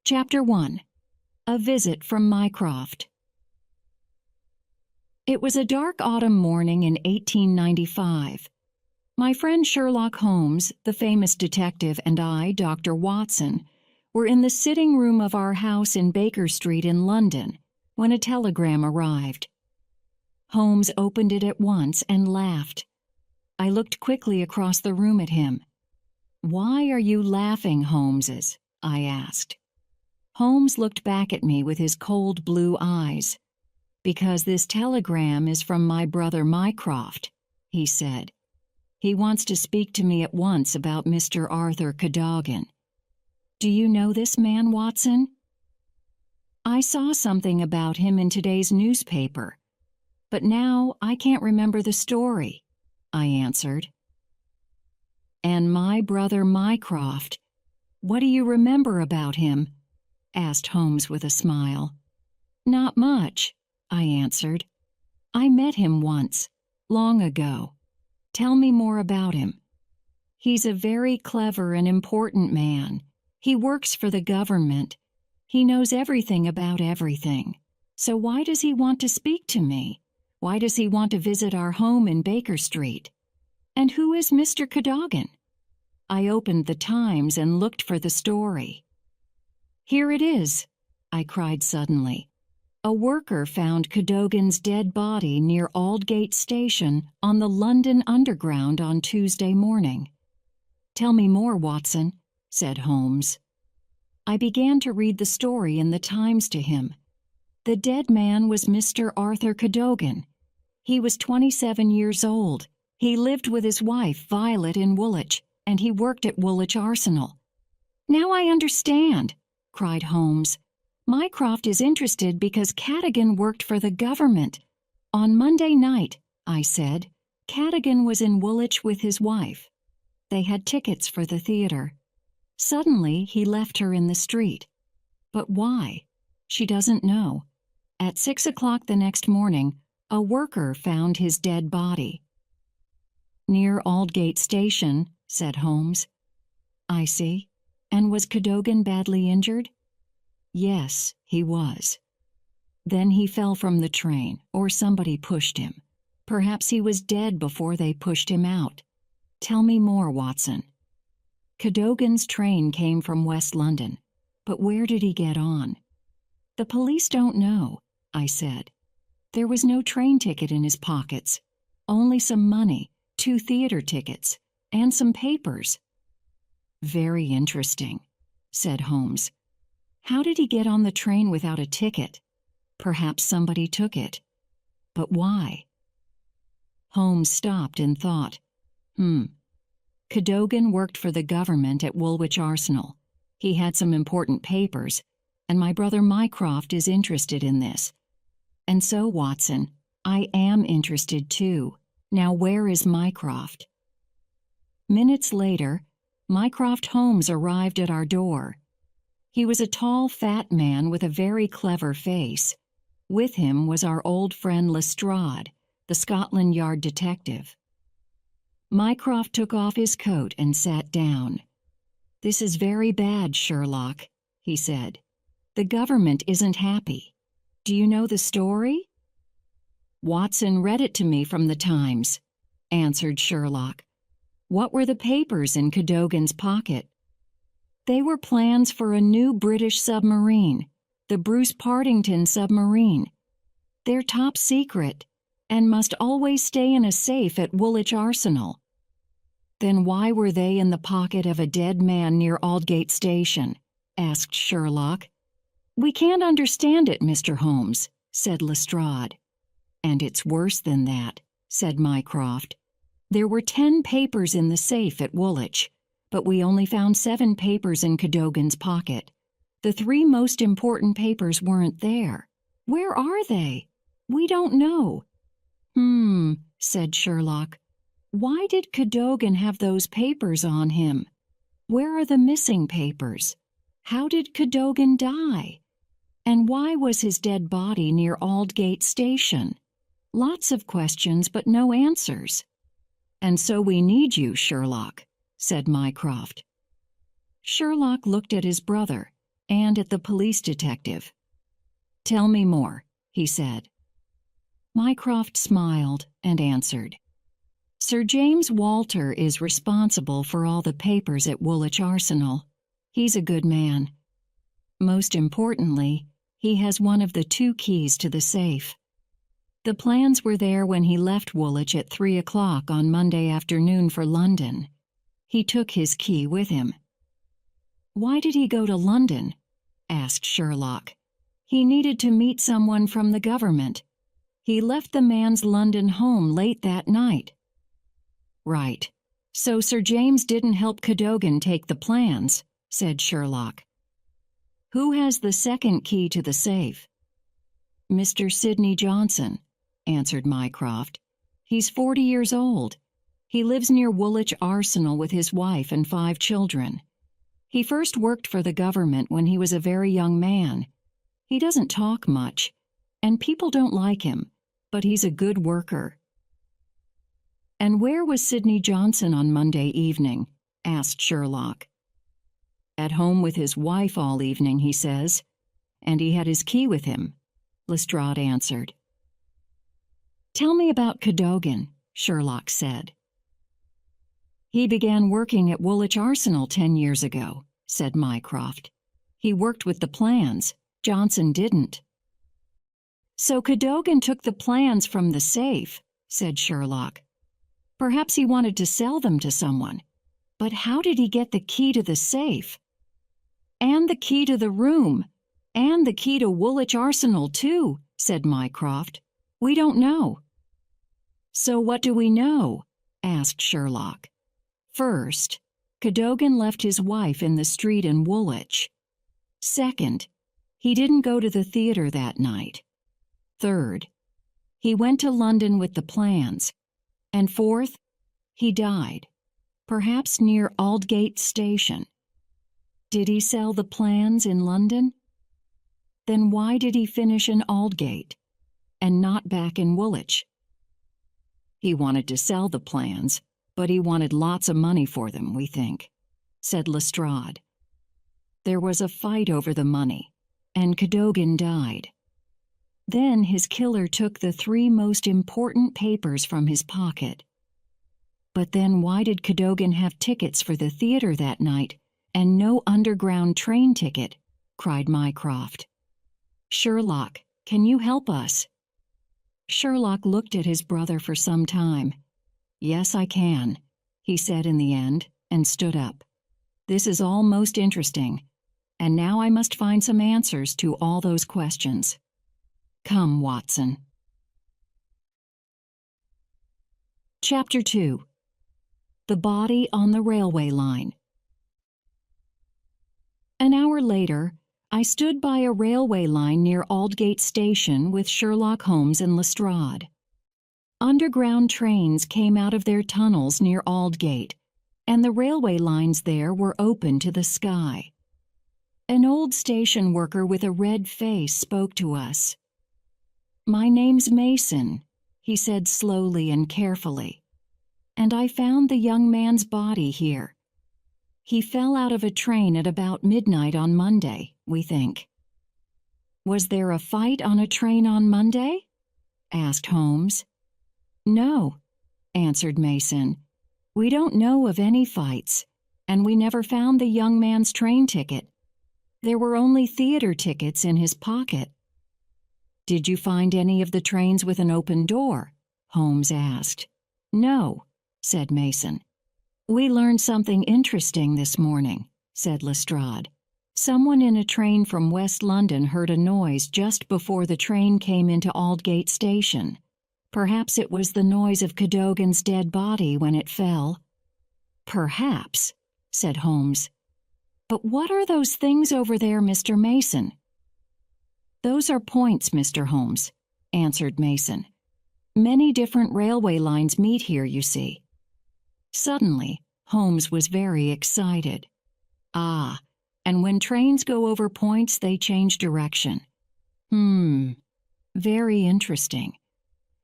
Chapter 1. A Visit from Mycroft. It was a dark autumn morning in 1895. My friend Sherlock Holmes, the famous detective, and I, Dr. Watson, were in the sitting room of our house in Baker Street in London when a telegram arrived. Holmes opened it at once and laughed. I looked quickly across the room at him. "Why are you laughing, Holmeses?" I asked. Holmes looked back at me with his cold blue eyes. "Because this telegram is from my brother Mycroft," he said. "He wants to speak to me at once about Mr. Arthur Cadogan. Do you know this man, Watson?" "I saw something about him in today's newspaper, but now I can't remember the story," I answered. "And my brother Mycroft, what do you remember about him?" asked Holmes with a smile. "Not much," I answered. "I met him once, long ago. Tell me more about him." "He's a very clever and important man. He works for the government. He knows everything about everything. So why does he want to speak to me? Why does he want to visit our home in Baker Street? And who is Mr. Cadogan?" I opened the Times and looked for the story. "Here it is," I cried suddenly. "A worker found Cadogan's dead body near Aldgate Station on the London Underground on Tuesday morning." "Tell me more, Watson," said Holmes. I began to read the story in the Times to him. The dead man was Mr. Arthur Cadogan. He was 27 years old. He lived with his wife, Violet, in Woolwich, and he worked at Woolwich Arsenal. "Now I understand," cried Holmes. "Mycroft is interested because Cadogan worked for the government. On Monday night," I said, "Cadogan was in Woolwich with his wife. They had tickets for the theater. Suddenly, he left her in the street. But why? She doesn't know. At 6 o'clock the next morning, a worker found his dead body." "Near Aldgate Station," said Holmes. "I see. And was Cadogan badly injured?" "Yes, he was. Then he fell from the train, or somebody pushed him. Perhaps he was dead before they pushed him out. Tell me more, Watson." "Cadogan's train came from West London, but where did he get on?" "The police don't know," I said. "There was no train ticket in his pockets, only some money, 2 theater tickets, and some papers." "Very interesting," said Holmes. "How did he get on the train without a ticket? Perhaps somebody took it. But why?" Holmes stopped and thought. Cadogan worked for the government at Woolwich Arsenal. He had some important papers, and my brother Mycroft is interested in this. And so, Watson, I am interested too. Now where is Mycroft?" Minutes later, Mycroft Holmes arrived at our door. He was a tall, fat man with a very clever face. With him was our old friend Lestrade, the Scotland Yard detective. Mycroft took off his coat and sat down. "This is very bad, Sherlock," he said. "The government isn't happy. Do you know the story?" "Watson read it to me from the Times," answered Sherlock. "What were the papers in Cadogan's pocket?" "They were plans for a new British submarine, the Bruce Partington submarine. They're top secret and must always stay in a safe at Woolwich Arsenal." "Then why were they in the pocket of a dead man near Aldgate Station?" asked Sherlock. "We can't understand it, Mr. Holmes," said Lestrade. "And it's worse than that," said Mycroft. "There were 10 papers in the safe at Woolwich, but we only found 7 papers in Cadogan's pocket. The 3 most important papers weren't there. Where are they? We don't know." Said Sherlock. "Why did Cadogan have those papers on him? Where are the missing papers? How did Cadogan die? And why was his dead body near Aldgate Station? Lots of questions, but no answers." "And so we need you, Sherlock," said Mycroft. Sherlock looked at his brother, and at the police detective. "Tell me more," he said. Mycroft smiled and answered, "Sir James Walter is responsible for all the papers at Woolwich Arsenal. He's a good man. Most importantly, he has one of the 2 keys to the safe. The plans were there when he left Woolwich at 3 o'clock on Monday afternoon for London. He took his key with him." "Why did he go to London?" asked Sherlock. "He needed to meet someone from the government. He left the man's London home late that night." "Right. So Sir James didn't help Cadogan take the plans," said Sherlock. "Who has the second key to the safe?" "Mr. Sidney Johnson," answered Mycroft. "He's 40 years old. He lives near Woolwich Arsenal with his wife and 5 children. He first worked for the government when he was a very young man. He doesn't talk much, and people don't like him, but he's a good worker." "And where was Sidney Johnson on Monday evening?" asked Sherlock. "At home with his wife all evening, he says, and he had his key with him," Lestrade answered. "Tell me about Cadogan," Sherlock said. "He began working at Woolwich Arsenal 10 years ago," said Mycroft. "He worked with the plans. Johnson didn't." "So Cadogan took the plans from the safe," said Sherlock. "Perhaps he wanted to sell them to someone. But how did he get the key to the safe? And the key to the room, and the key to Woolwich Arsenal, too," said Mycroft. "We don't know." "So what do we know?" asked Sherlock. "First, Cadogan left his wife in the street in Woolwich. Second, he didn't go to the theatre that night. Third, he went to London with the plans. And fourth, he died, perhaps near Aldgate Station. Did he sell the plans in London? Then why did he finish in Aldgate and not back in Woolwich?" "He wanted to sell the plans, but he wanted lots of money for them, we think," said Lestrade. "There was a fight over the money, and Cadogan died. Then his killer took the 3 most important papers from his pocket. But then why did Cadogan have tickets for the theatre that night and no underground train ticket?" cried Mycroft. "Sherlock, can you help us?" Sherlock looked at his brother for some time. "Yes, I can," he said in the end, and stood up. "This is all most interesting, and now I must find some answers to all those questions. Come, Watson." Chapter 2. The Body on the Railway Line. An hour later, I stood by a railway line near Aldgate Station with Sherlock Holmes and Lestrade. Underground trains came out of their tunnels near Aldgate, and the railway lines there were open to the sky. An old station worker with a red face spoke to us. "My name's Mason," he said slowly and carefully, "and I found the young man's body here. He fell out of a train at about midnight on Monday, we think." "Was there a fight on a train on Monday?" asked Holmes. "No," answered Mason. "We don't know of any fights, and we never found the young man's train ticket. There were only theater tickets in his pocket." "Did you find any of the trains with an open door?" Holmes asked. "No," said Mason. "We learned something interesting this morning," said Lestrade. "Someone in a train from West London heard a noise just before the train came into Aldgate Station. Perhaps it was the noise of Cadogan's dead body when it fell." "Perhaps," said Holmes. "But what are those things over there, Mr. Mason?" "Those are points, Mr. Holmes," answered Mason. "Many different railway lines meet here, you see." Suddenly, Holmes was very excited. "Ah, and when trains go over points, they change direction. Very interesting.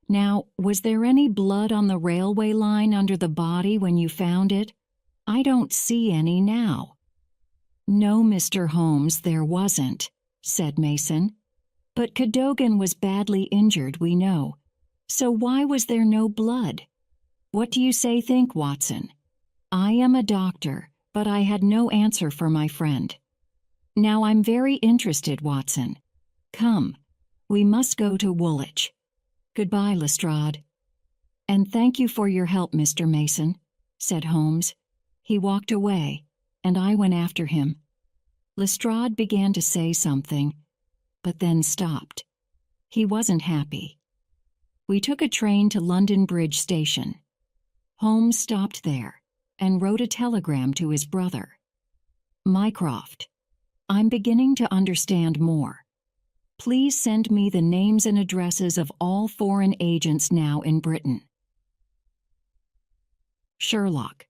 Now, was there any blood on the railway line under the body when you found it? I don't see any now." "No, Mr. Holmes, there wasn't," said Mason. "But Cadogan was badly injured, we know. So why was there no blood? What do you think, Watson?" I am a doctor, but I had no answer for my friend. "Now I'm very interested, Watson. Come, we must go to Woolwich. Goodbye, Lestrade." "And thank you for your help, Mr. Mason," said Holmes. He walked away, and I went after him. Lestrade began to say something, but then stopped. He wasn't happy. We took a train to London Bridge Station. Holmes stopped there and wrote a telegram to his brother. "Mycroft, I'm beginning to understand more. Please send me the names and addresses of all foreign agents now in Britain." Sherlock.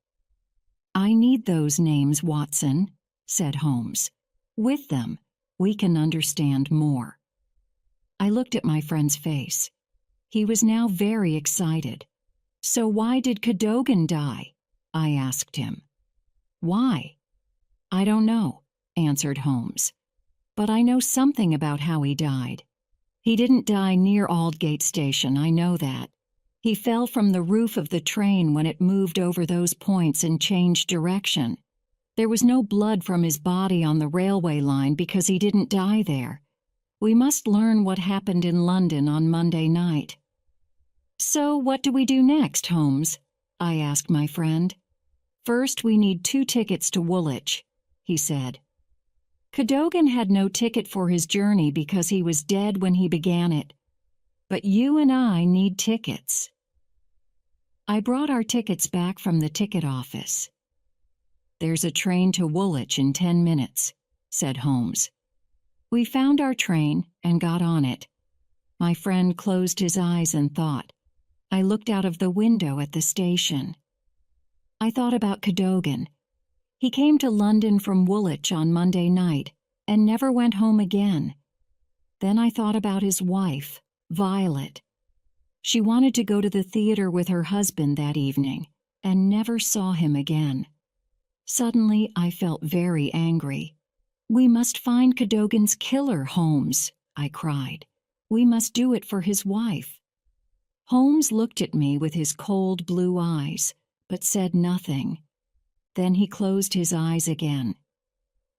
"I need those names, Watson," said Holmes. "With them, we can understand more." I looked at my friend's face. He was now very excited. "So why did Cadogan die?" I asked him. "Why? I don't know," answered Holmes. "But I know something about how he died. He didn't die near Aldgate Station, I know that. He fell from the roof of the train when it moved over those points and changed direction. There was no blood from his body on the railway line because he didn't die there. We must learn what happened in London on Monday night." "So what do we do next, Holmes?" I asked my friend. "First, we need 2 tickets to Woolwich," he said. "Cadogan had no ticket for his journey because he was dead when he began it. But you and I need tickets." I brought our tickets back from the ticket office. "There's a train to Woolwich in 10 minutes," said Holmes. We found our train and got on it. My friend closed his eyes and thought. I looked out of the window at the station. I thought about Cadogan. He came to London from Woolwich on Monday night and never went home again. Then I thought about his wife, Violet. She wanted to go to the theater with her husband that evening and never saw him again. Suddenly, I felt very angry. "We must find Cadogan's killer, Holmes," I cried. "We must do it for his wife." Holmes looked at me with his cold blue eyes, but said nothing. Then he closed his eyes again.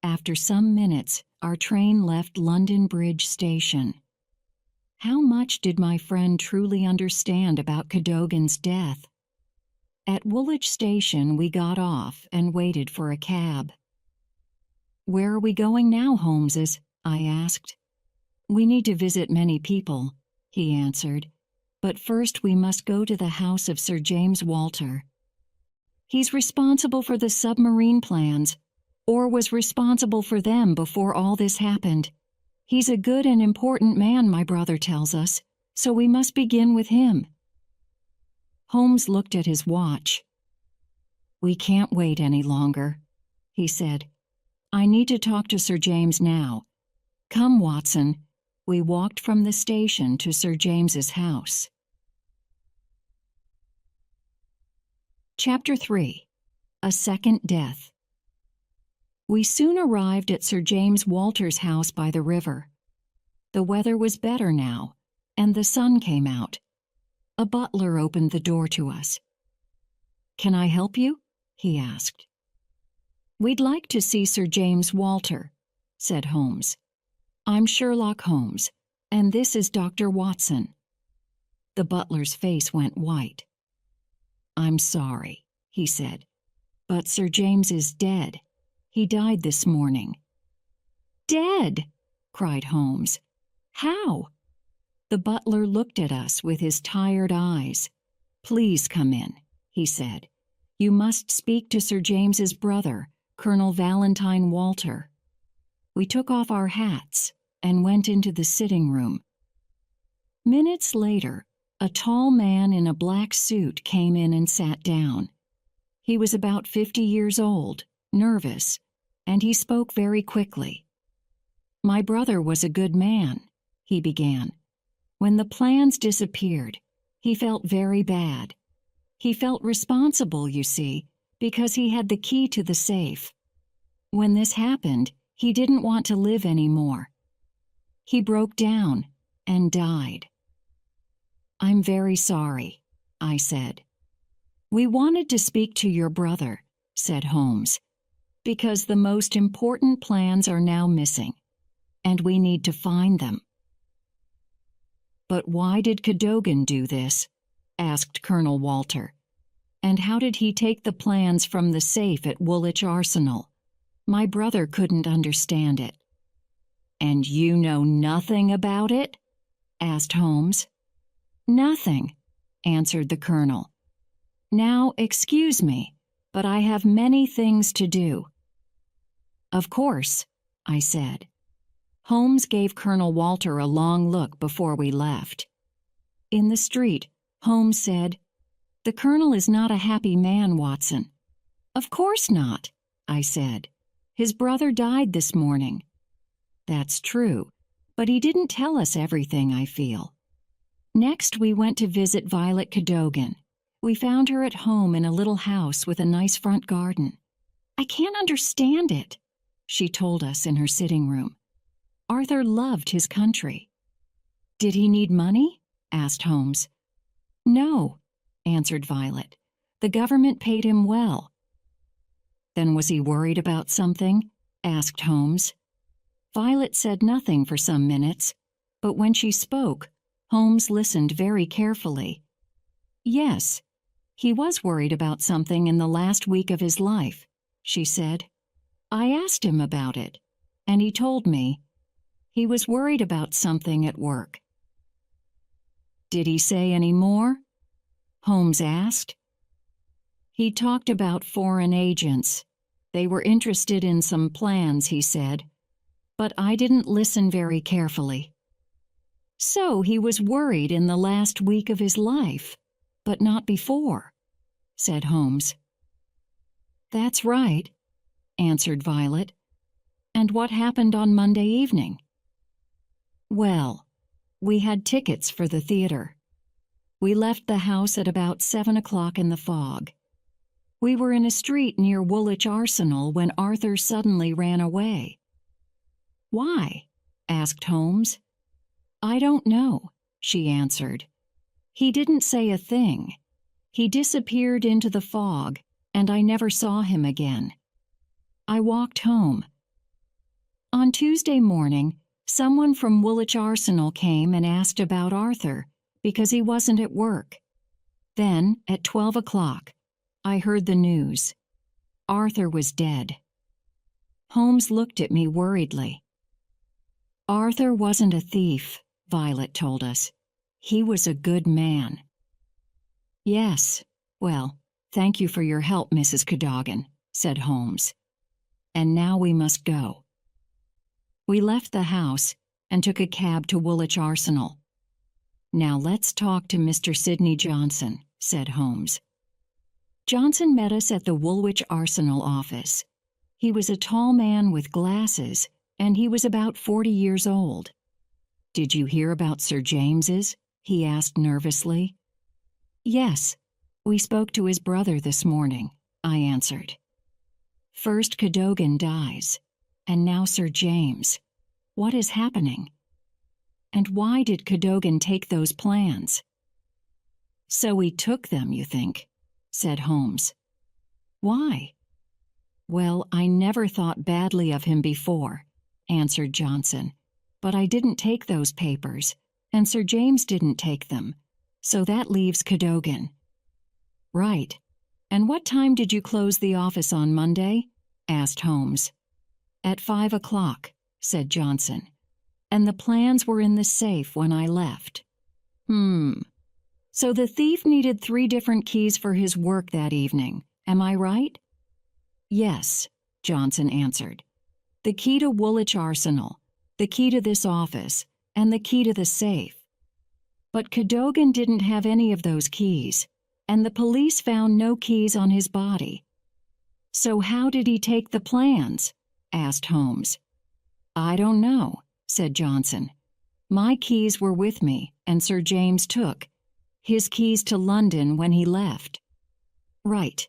After some minutes, our train left London Bridge Station. How much did my friend truly understand about Cadogan's death? At Woolwich Station, we got off and waited for a cab. "Where are we going now, Holmeses?" I asked. "We need to visit many people," he answered. "But first we must go to the house of Sir James Walter. He's responsible for the submarine plans, or was responsible for them before all this happened. He's a good and important man, my brother tells us, so we must begin with him." Holmes looked at his watch. "We can't wait any longer," he said. "I need to talk to Sir James now. Come, Watson." We walked from the station to Sir James's house. Chapter 3. A Second Death. We soon arrived at Sir James Walter's house by the river. The weather was better now, and the sun came out. A butler opened the door to us. "Can I help you?" he asked. "We'd like to see Sir James Walter," said Holmes. "I'm Sherlock Holmes, and this is Dr. Watson." The butler's face went white. "I'm sorry," he said, "but Sir James is dead. He died this morning." "Dead!" cried Holmes. "How?" The butler looked at us with his tired eyes. "Please come in," he said. "You must speak to Sir James's brother, Colonel Valentine Walter." We took off our hats and went into the sitting room. Minutes later, a tall man in a black suit came in and sat down. He was about 50 years old, nervous, and he spoke very quickly. "My brother was a good man," he began. "When the plans disappeared, he felt very bad. He felt responsible, you see, because he had the key to the safe. When this happened, he didn't want to live anymore. He broke down and died. I'm very sorry, I said. We wanted to speak to your brother, said Holmes, because the most important plans are now missing, and we need to find them. But why did Cadogan do this? Asked Colonel Walter. And how did he take the plans from the safe at Woolwich Arsenal? My brother couldn't understand it. And you know nothing about it? Asked Holmes. Nothing, answered the colonel. Now, excuse me, but I have many things to do. Of course, I said. Holmes gave Colonel Walter a long look before we left. In the street, Holmes said, "The colonel is not a happy man, Watson." "Of course not," I said. "His brother died this morning." "That's true, but he didn't tell us everything, I feel." Next, we went to visit Violet Cadogan. We found her at home in a little house with a nice front garden. "I can't understand it," she told us in her sitting room. "Arthur loved his country." "Did he need money?" asked Holmes. "No," answered Violet. "The government paid him well." "Then was he worried about something?" asked Holmes. Violet said nothing for some minutes, but when she spoke, Holmes listened very carefully. "Yes, he was worried about something in the last week of his life," she said. "I asked him about it, and he told me. He was worried about something at work." "Did he say any more?" Holmes asked. "He talked about foreign agents. They were interested in some plans, he said, but I didn't listen very carefully." "So he was worried in the last week of his life, but not before," said Holmes. "That's right," answered Violet. "And what happened on Monday evening?" "Well, we had tickets for the theater. We left the house at about 7 o'clock in the fog. We were in a street near Woolwich Arsenal when Arthur suddenly ran away." "Why?" asked Holmes. "I don't know," she answered. "He didn't say a thing. He disappeared into the fog, and I never saw him again. I walked home. On Tuesday morning, someone from Woolwich Arsenal came and asked about Arthur, because he wasn't at work. Then, at 12 o'clock, I heard the news. Arthur was dead." Holmes looked at me worriedly. "Arthur wasn't a thief," Violet told us. "He was a good man." "Yes, well, thank you for your help, Mrs. Cadogan," said Holmes. "And now we must go." We left the house and took a cab to Woolwich Arsenal. "Now let's talk to Mr. Sidney Johnson," said Holmes. Johnson met us at the Woolwich Arsenal office. He was a tall man with glasses, and he was about 40 years old. "Did you hear about Sir James's?" he asked nervously. "Yes, we spoke to his brother this morning," I answered. "First Cadogan dies, and now Sir James. What is happening? And why did Cadogan take those plans?" "So he took them, you think?" said Holmes. "Why?" "Well, I never thought badly of him before," answered Johnson. "But I didn't take those papers, and Sir James didn't take them, so that leaves Cadogan." "Right. And what time did you close the office on Monday?" asked Holmes. "At 5 o'clock, said Johnson. "And the plans were in the safe when I left." So the thief needed 3 different keys for his work that evening, am I right?" "Yes," Johnson answered. "The key to Woolwich Arsenal, the key to this office, and the key to the safe. But Cadogan didn't have any of those keys, and the police found no keys on his body." "So how did he take the plans?" asked Holmes. "I don't know," said Johnson. "My keys were with me, and Sir James took his keys to London when he left." "Right.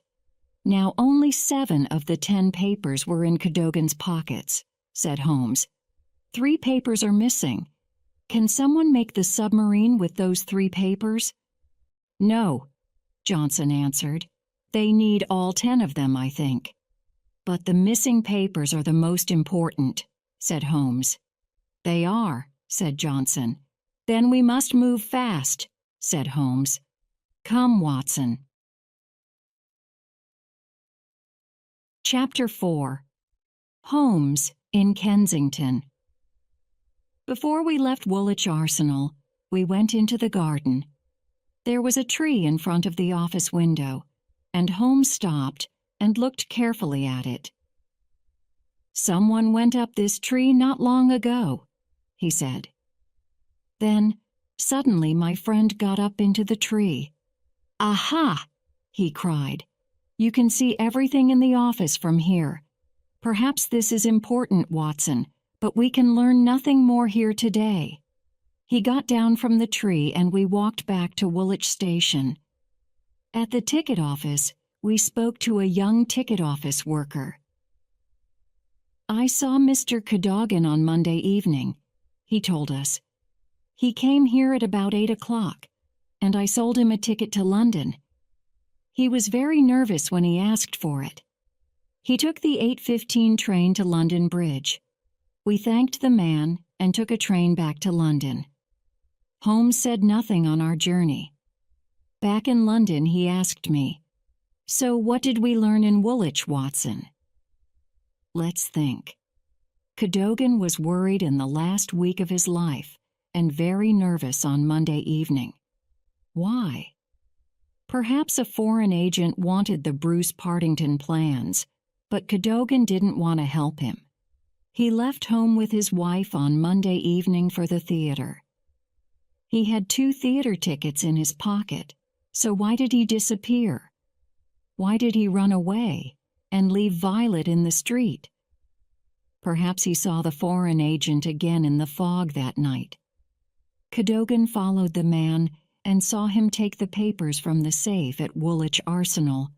Now only 7 of the 10 papers were in Cadogan's pockets, said Holmes. 3 papers are missing. Can someone make the submarine with those 3 papers? No, Johnson answered. They need all 10 of them, I think. But the missing papers are the most important, said Holmes. They are, said Johnson. Then we must move fast, said Holmes. Come, Watson. Chapter 4. Holmes in Kensington. Before we left Woolwich Arsenal, we went into the garden. There was a tree in front of the office window, and Holmes stopped and looked carefully at it. Someone went up this tree not long ago, he said. Then, suddenly my friend got up into the tree. Aha! He cried. You can see everything in the office from here. Perhaps this is important, Watson, but we can learn nothing more here today. He got down from the tree and we walked back to Woolwich Station. At the ticket office, we spoke to a young ticket office worker. I saw Mr. Cadogan on Monday evening, he told us. He came here at about 8 o'clock, and I sold him a ticket to London. He was very nervous when he asked for it. He took the 8:15 train to London Bridge. We thanked the man and took a train back to London. Holmes said nothing on our journey. Back in London, he asked me, "So what did we learn in Woolwich, Watson?" Let's think. Cadogan was worried in the last week of his life and very nervous on Monday evening. Why? Perhaps a foreign agent wanted the Bruce Partington plans, but Cadogan didn't want to help him. He left home with his wife on Monday evening for the theater. He had 2 theater tickets in his pocket, so why did he disappear? Why did he run away and leave Violet in the street? Perhaps he saw the foreign agent again in the fog that night. Cadogan followed the man and saw him take the papers from the safe at Woolwich Arsenal,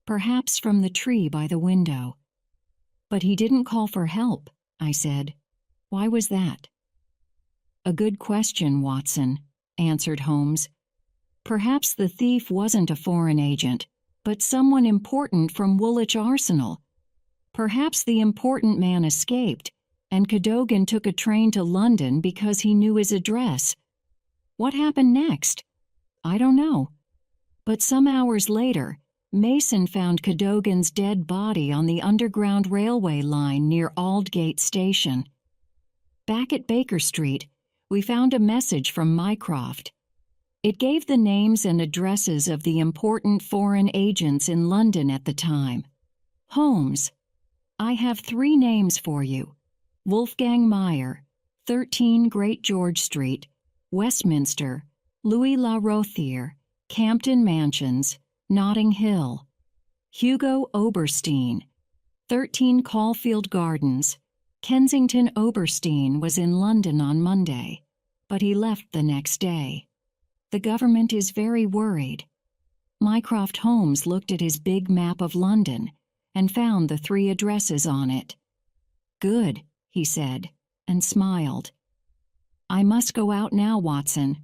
perhaps from the tree by the window. But he didn't call for help, I said. Why was that? A good question, Watson, answered Holmes. Perhaps the thief wasn't a foreign agent, but someone important from Woolwich Arsenal. Perhaps the important man escaped, and Cadogan took a train to London because he knew his address. What happened next? I don't know. But some hours later, Mason found Cadogan's dead body on the Underground Railway line near Aldgate Station. Back at Baker Street, we found a message from Mycroft. It gave the names and addresses of the important foreign agents in London at the time. Holmes, I have 3 names for you. Wolfgang Meyer, 13 Great George Street, Westminster, Louis La Rothier, Campden Mansions, Notting Hill. Hugo Oberstein, 13 Caulfield Gardens. Kensington Oberstein was in London on Monday, but he left the next day. The government is very worried. Mycroft Holmes looked at his big map of London and found the 3 addresses on it. Good, he said, and smiled. I must go out now, Watson.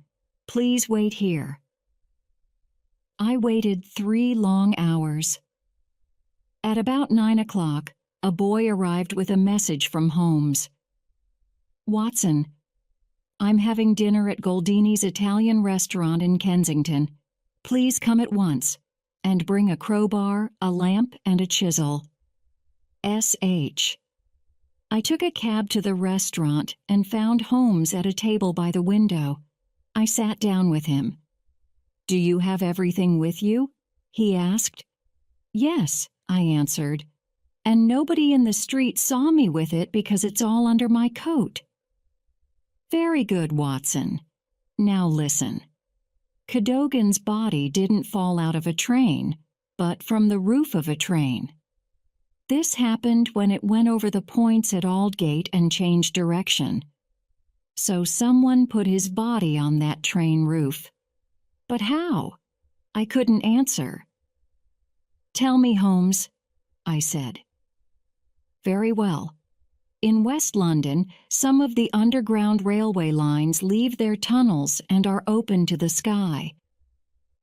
Please wait here. I waited 3 long hours. At about 9 o'clock, a boy arrived with a message from Holmes. Watson, I'm having dinner at Goldini's Italian restaurant in Kensington. Please come at once, and bring a crowbar, a lamp, and a chisel. S.H. I took a cab to the restaurant and found Holmes at a table by the window. I sat down with him. Do you have everything with you? He asked. Yes, I answered. And nobody in the street saw me with it because it's all under my coat. Very good, Watson. Now listen. Cadogan's body didn't fall out of a train, but from the roof of a train. This happened when it went over the points at Aldgate and changed direction. So someone put his body on that train roof. But how? I couldn't answer. Tell me, Holmes, I said. Very well. In West London, some of the underground railway lines leave their tunnels and are open to the sky.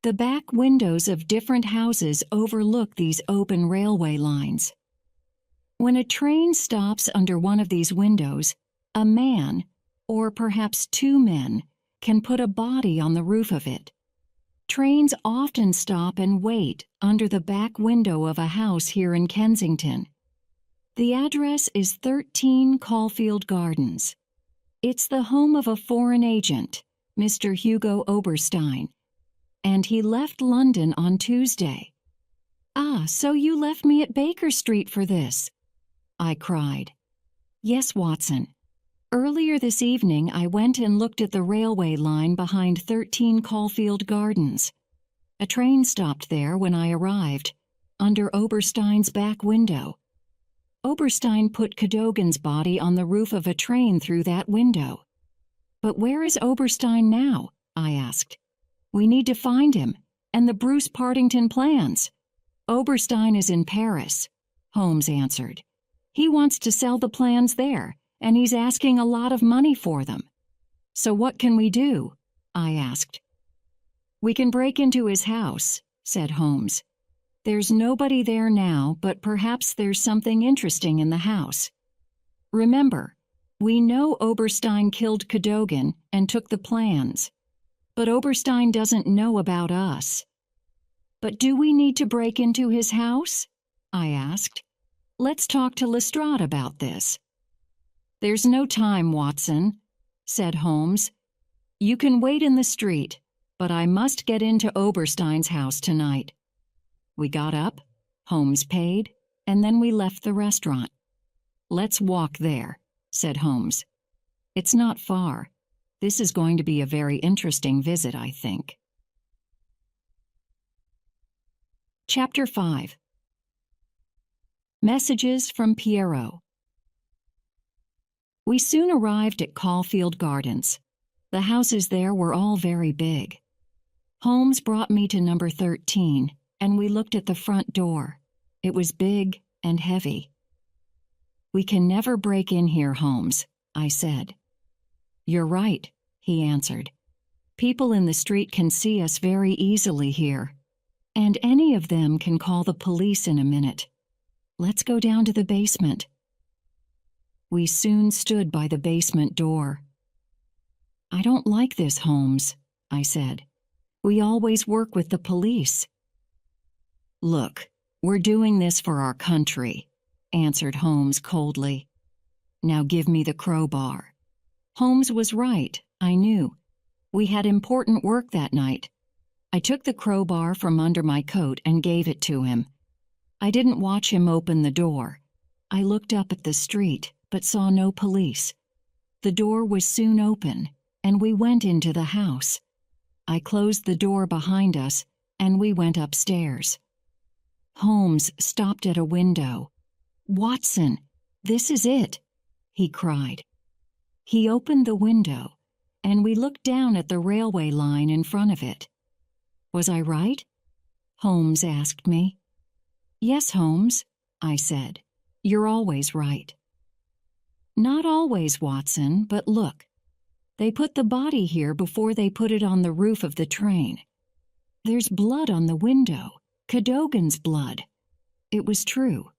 The back windows of different houses overlook these open railway lines. When a train stops under one of these windows, a man, or perhaps two men, can put a body on the roof of it. Trains often stop and wait under the back window of a house here in Kensington. The address is 13 Caulfield Gardens. It's the home of a foreign agent, Mr. Hugo Oberstein, and he left London on Tuesday. Ah, so you left me at Baker Street for this, I cried. Yes, Watson. Earlier this evening, I went and looked at the railway line behind 13 Caulfield Gardens. A train stopped there when I arrived, under Oberstein's back window. Oberstein put Cadogan's body on the roof of a train through that window. But where is Oberstein now? I asked. We need to find him, and the Bruce Partington plans. Oberstein is in Paris, Holmes answered. He wants to sell the plans there, and he's asking a lot of money for them. So what can we do? I asked. We can break into his house, said Holmes. There's nobody there now, but perhaps there's something interesting in the house. Remember, we know Oberstein killed Cadogan and took the plans, but Oberstein doesn't know about us. But do we need to break into his house? I asked. Let's talk to Lestrade about this. There's no time, Watson, said Holmes. You can wait in the street, but I must get into Oberstein's house tonight. We got up, Holmes paid, and then we left the restaurant. Let's walk there, said Holmes. It's not far. This is going to be a very interesting visit, I think. Chapter 5. Messages from Pierrot. We soon arrived at Caulfield Gardens. The houses there were all very big. Holmes brought me to number 13, and we looked at the front door. It was big and heavy. We can never break in here, Holmes, I said. You're right, he answered. People in the street can see us very easily here, and any of them can call the police in a minute. Let's go down to the basement. We soon stood by the basement door. I don't like this, Holmes, I said. We always work with the police. Look, we're doing this for our country, answered Holmes coldly. Now give me the crowbar. Holmes was right, I knew. We had important work that night. I took the crowbar from under my coat and gave it to him. I didn't watch him open the door. I looked up at the street, but saw no police. The door was soon open, and we went into the house. I closed the door behind us, and we went upstairs. Holmes stopped at a window. Watson, this is it, he cried. He opened the window, and we looked down at the railway line in front of it. Was I right? Holmes asked me. Yes, Holmes, I said. You're always right. Not always, Watson, but look. They put the body here before they put it on the roof of the train. There's blood on the window, Cadogan's blood. It was true.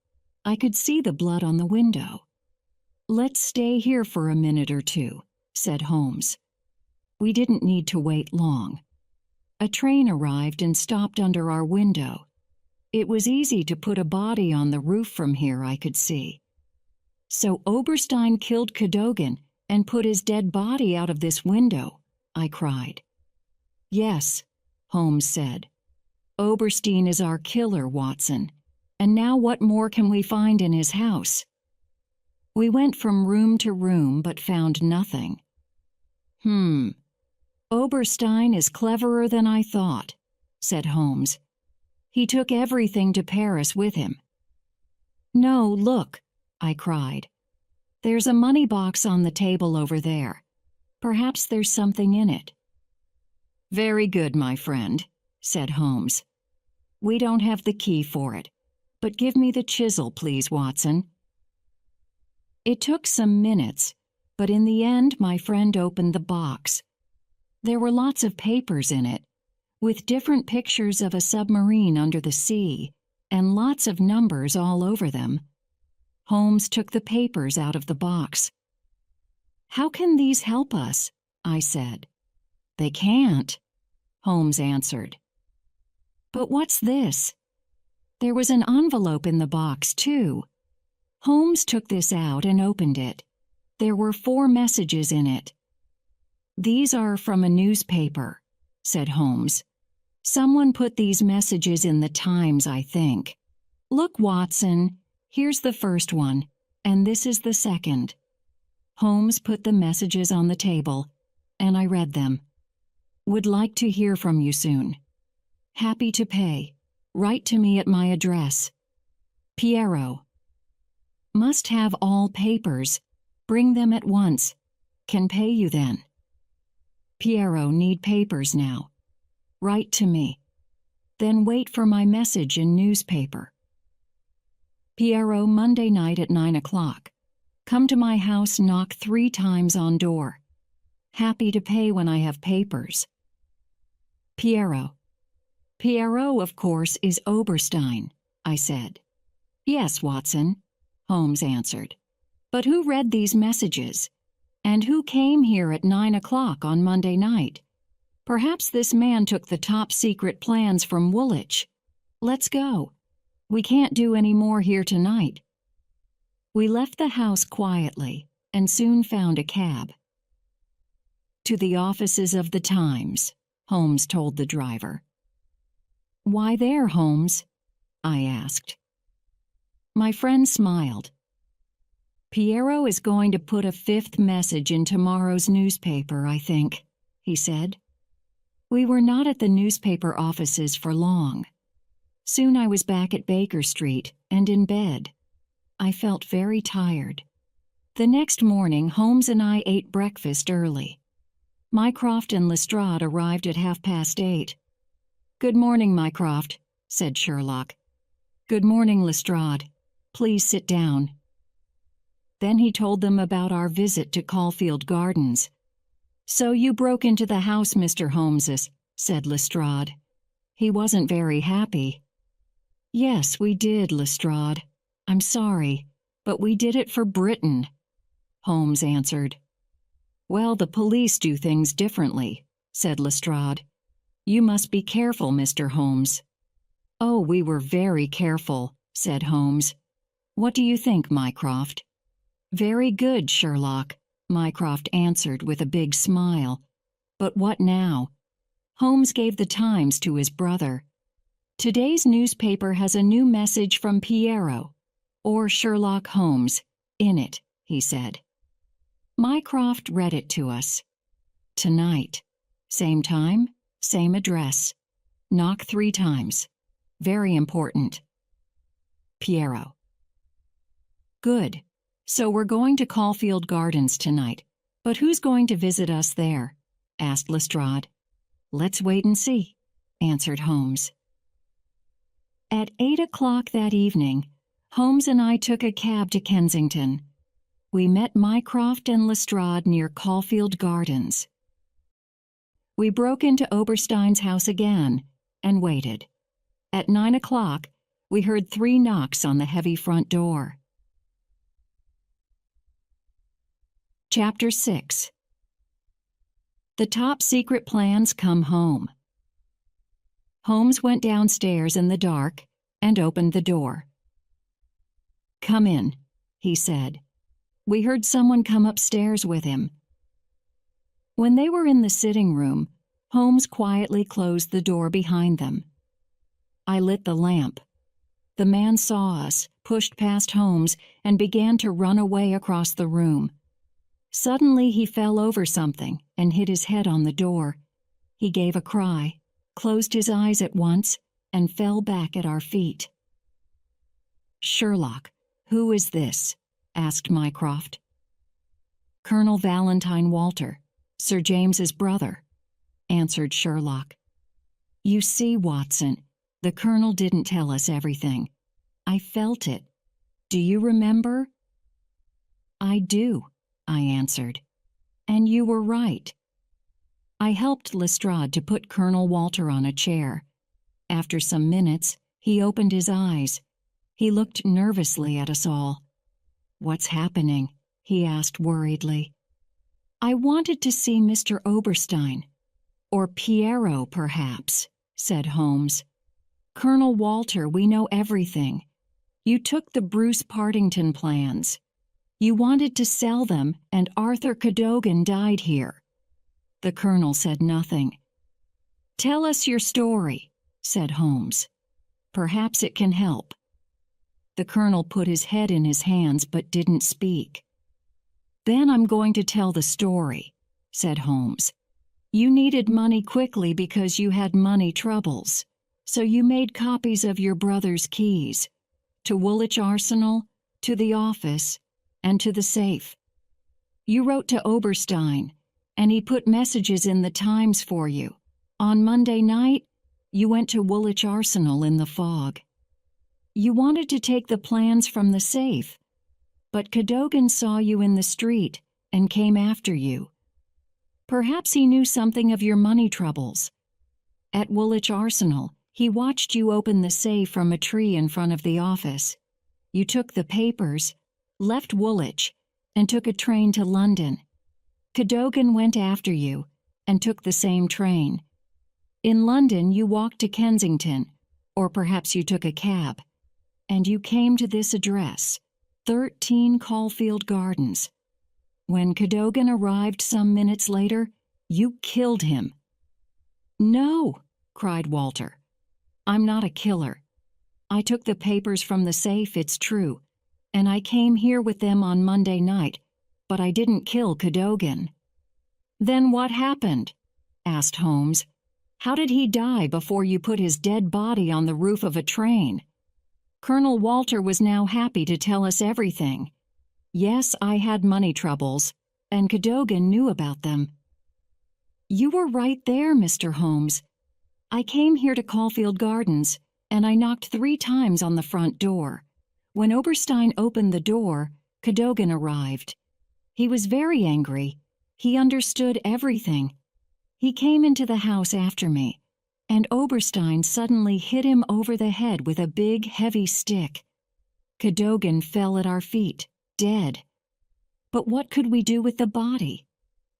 I could see the blood on the window. Let's stay here for a minute or two, said Holmes. We didn't need to wait long. A train arrived and stopped under our window. It was easy to put a body on the roof from here, I could see. So Oberstein killed Cadogan and put his dead body out of this window, I cried. Yes, Holmes said. Oberstein is our killer, Watson. And now what more can we find in his house? We went from room to room but found nothing. Oberstein is cleverer than I thought, said Holmes. He took everything to Paris with him. No, look, I cried. There's a money box on the table over there. Perhaps there's something in it. Very good, my friend, said Holmes. We don't have the key for it, but give me the chisel, please, Watson. It took some minutes, but in the end my friend opened the box. There were lots of papers in it, with different pictures of a submarine under the sea, and lots of numbers all over them. Holmes took the papers out of the box. "How can these help us?" I said. "They can't," Holmes answered. "But what's this?" There was an envelope in the box, too. Holmes took this out and opened it. There were 4 messages in it. "These are from a newspaper," said Holmes. "Someone put these messages in the Times, I think. Look, Watson, here's the first one, and this is the second." Holmes put the messages on the table, and I read them. "Would like to hear from you soon. Happy to pay. Write to me at my address. Piero. Must have all papers. Bring them at once. Can pay you then. Piero, need papers now. Write to me. Then wait for my message in newspaper. Piero, Monday night at 9 o'clock. Come to my house, knock 3 times on door. Happy to pay when I have papers. Piero. Piero, of course, is Oberstein, I said. Yes, Watson, Holmes answered. But who read these messages? And who came here at 9 o'clock on Monday night? Perhaps this man took the top-secret plans from Woolwich. Let's go. We can't do any more here tonight. We left the house quietly and soon found a cab. To the offices of the Times, Holmes told the driver. Why there, Holmes? I asked. My friend smiled. Piero is going to put a 5th message in tomorrow's newspaper, I think, he said. We were not at the newspaper offices for long. Soon I was back at Baker Street and in bed. I felt very tired. The next morning, Holmes and I ate breakfast early. Mycroft and Lestrade arrived at 8:30. Good morning, Mycroft, said Sherlock. Good morning, Lestrade. Please sit down. Then he told them about our visit to Caulfield Gardens. So you broke into the house, Mr. Holmes, said Lestrade. He wasn't very happy. Yes, we did, Lestrade. I'm sorry, but we did it for Britain, Holmes answered. Well, the police do things differently, said Lestrade. You must be careful, Mr. Holmes. Oh, we were very careful, said Holmes. What do you think, Mycroft? Very good, Sherlock, Mycroft answered with a big smile. But what now? Holmes gave the Times to his brother. Today's newspaper has a new message from Piero, or Sherlock Holmes, in it, he said. Mycroft read it to us. Tonight. Same time, same address. Knock 3 times. Very important. Piero. Good. So we're going to Caulfield Gardens tonight. But who's going to visit us there? Asked Lestrade. Let's wait and see, answered Holmes. At 8 o'clock that evening, Holmes and I took a cab to Kensington. We met Mycroft and Lestrade near Caulfield Gardens. We broke into Oberstein's house again and waited. At 9 o'clock, we heard 3 knocks on the heavy front door. Chapter 6. The top-secret plans come home. Holmes went downstairs in the dark and opened the door. Come in, he said. We heard someone come upstairs with him. When they were in the sitting room, Holmes quietly closed the door behind them. I lit the lamp. The man saw us, pushed past Holmes, and began to run away across the room. Suddenly he fell over something and hit his head on the door. He gave a cry, closed his eyes at once, and fell back at our feet. Sherlock, who is this? Asked Mycroft. Colonel Valentine Walter, Sir James's brother, answered Sherlock. You see, Watson, The colonel didn't tell us everything. I felt it. Do you remember? I do, I answered. And you were right. I helped Lestrade to put Colonel Walter on a chair. After some minutes, he opened his eyes. He looked nervously at us all. "What's happening?" he asked worriedly. "I wanted to see Mr. Oberstein. Or Piero, perhaps," said Holmes. "Colonel Walter, we know everything. You took the Bruce Partington plans. You wanted to sell them, and Arthur Cadogan died here." The colonel said nothing. "Tell us your story," said Holmes. "Perhaps it can help." The colonel put his head in his hands but didn't speak. "Then I'm going to tell the story," said Holmes. "You needed money quickly because you had money troubles, so you made copies of your brother's keys, to Woolwich Arsenal, to the office, and to the safe. You wrote to Oberstein, and he put messages in the Times for you. On Monday night, you went to Woolwich Arsenal in the fog. You wanted to take the plans from the safe, but Cadogan saw you in the street and came after you. Perhaps he knew something of your money troubles. At Woolwich Arsenal, he watched you open the safe from a tree in front of the office. You took the papers, left Woolwich, and took a train to London. Cadogan went after you and took the same train. In London, you walked to Kensington, or perhaps you took a cab, and you came to this address, 13 Caulfield Gardens. When Cadogan arrived some minutes later, you killed him." "No," cried Walter. "I'm not a killer. I took the papers from the safe, it's true, and I came here with them on Monday night, but I didn't kill Cadogan." "Then what happened?" asked Holmes. "How did he die before you put his dead body on the roof of a train?" Colonel Walter was now happy to tell us everything. Yes, I had money troubles, and Cadogan knew about them. "You were right there, Mr. Holmes. I came here to Caulfield Gardens, and I knocked 3 times on the front door. When Oberstein opened the door, Cadogan arrived. He was very angry. He understood everything. He came into the house after me, and Oberstein suddenly hit him over the head with a big, heavy stick. Cadogan fell at our feet, dead. But what could we do with the body?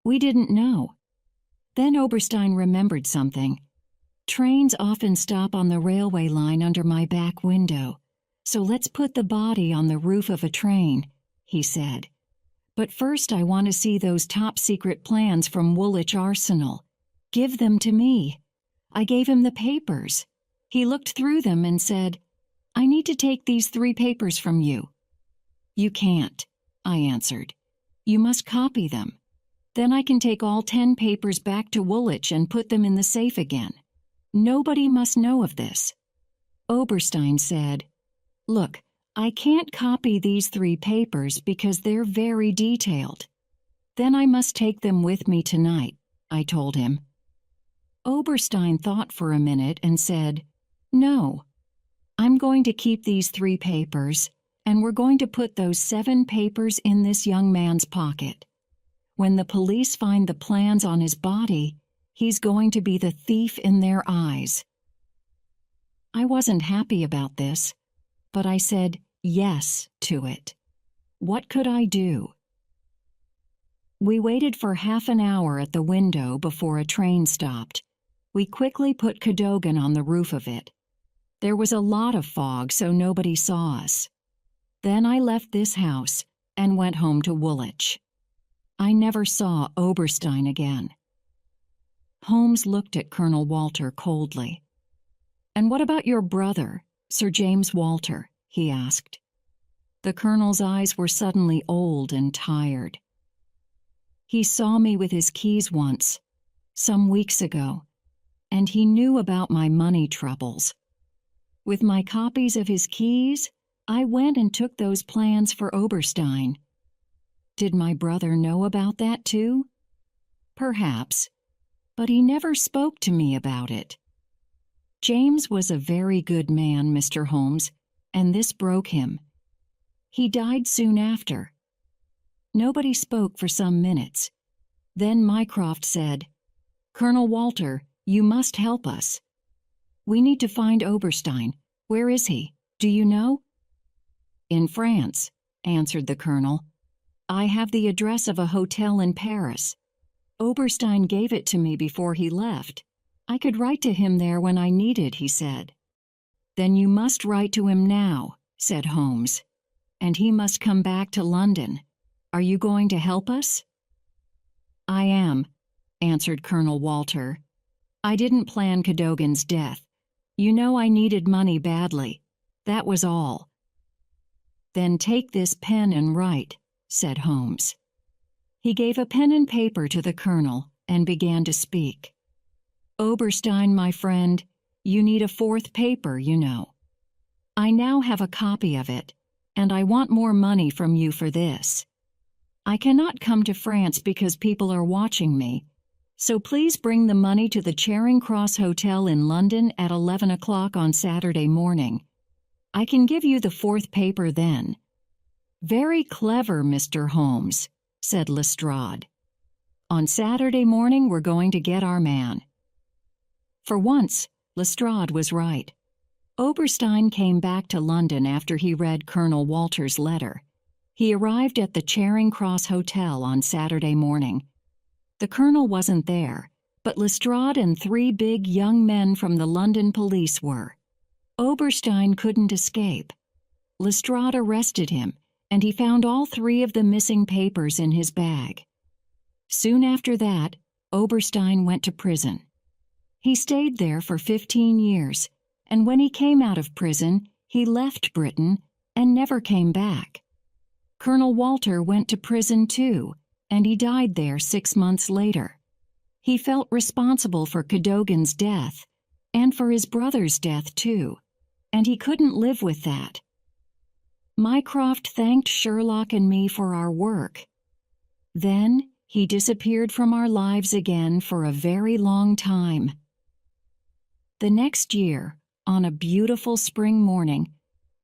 We didn't know. Then Oberstein remembered something. Trains often stop on the railway line under my back window, so let's put the body on the roof of a train, he said. But first I want to see those top-secret plans from Woolwich Arsenal. Give them to me. I gave him the papers. He looked through them and said, "I need to take these 3 papers from you." "You can't," I answered. "You must copy them. Then I can take all 10 papers back to Woolwich and put them in the safe again. Nobody must know of this." Oberstein said, "Look, I can't copy these 3 papers because they're very detailed." "Then I must take them with me tonight," I told him. Oberstein thought for a minute and said, "No, I'm going to keep these 3 papers, and we're going to put those 7 papers in this young man's pocket. When the police find the plans on his body, he's going to be the thief in their eyes." I wasn't happy about this, but I said yes to it. What could I do? We waited for half an hour at the window before a train stopped. We quickly put Cadogan on the roof of it. There was a lot of fog, so nobody saw us. Then I left this house and went home to Woolwich. I never saw Oberstein again. Holmes looked at Colonel Walter coldly. "And what about your brother, Sir James Walter?" he asked. The colonel's eyes were suddenly old and tired. "He saw me with his keys once, some weeks ago, and he knew about my money troubles. With my copies of his keys, I went and took those plans for Oberstein." "Did my brother know about that too?" "Perhaps, but he never spoke to me about it." James was a very good man, Mr. Holmes, and this broke him. He died soon after. Nobody spoke for some minutes. Then Mycroft said, "Colonel Walter, you must help us. We need to find Oberstein. Where is he? Do you know?" "In France," answered the colonel. "I have the address of a hotel in Paris. Oberstein gave it to me before he left. I could write to him there when I needed," he said. "Then you must write to him now," said Holmes. "And he must come back to London. Are you going to help us?" "I am," answered Colonel Walter. "I didn't plan Cadogan's death. You know I needed money badly. That was all." "Then take this pen and write," said Holmes. He gave a pen and paper to the colonel and began to speak. "Oberstein, my friend, you need a fourth paper, you know. I now have a copy of it, and I want more money from you for this. I cannot come to France because people are watching me, so please bring the money to the Charing Cross Hotel in London at 11 o'clock on Saturday morning. I can give you the fourth paper then." "Very clever, Mr. Holmes," said Lestrade. "On Saturday morning we're going to get our man." For once, Lestrade was right. Oberstein came back to London after he read Colonel Walter's letter. He arrived at the Charing Cross Hotel on Saturday morning. The colonel wasn't there, but Lestrade and 3 big young men from the London police were. Oberstein couldn't escape. Lestrade arrested him, and he found all 3 of the missing papers in his bag. Soon after that, Oberstein went to prison. He stayed there for 15 years, and when he came out of prison, he left Britain and never came back. Colonel Walter went to prison too, and he died there 6 months later. He felt responsible for Cadogan's death, and for his brother's death too, and he couldn't live with that. Mycroft thanked Sherlock and me for our work. Then he disappeared from our lives again for a very long time. The next year, on a beautiful spring morning,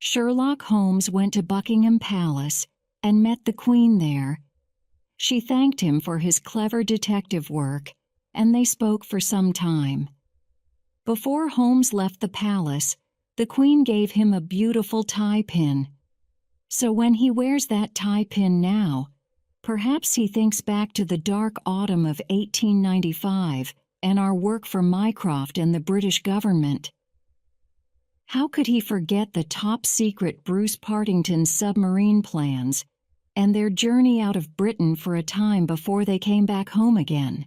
Sherlock Holmes went to Buckingham Palace and met the Queen there. She thanked him for his clever detective work, and they spoke for some time. Before Holmes left the palace, the Queen gave him a beautiful tie pin. So when he wears that tie pin now, perhaps he thinks back to the dark autumn of 1895 and our work for Mycroft and the British government. How could he forget the top-secret Bruce Partington submarine plans and their journey out of Britain for a time before they came back home again?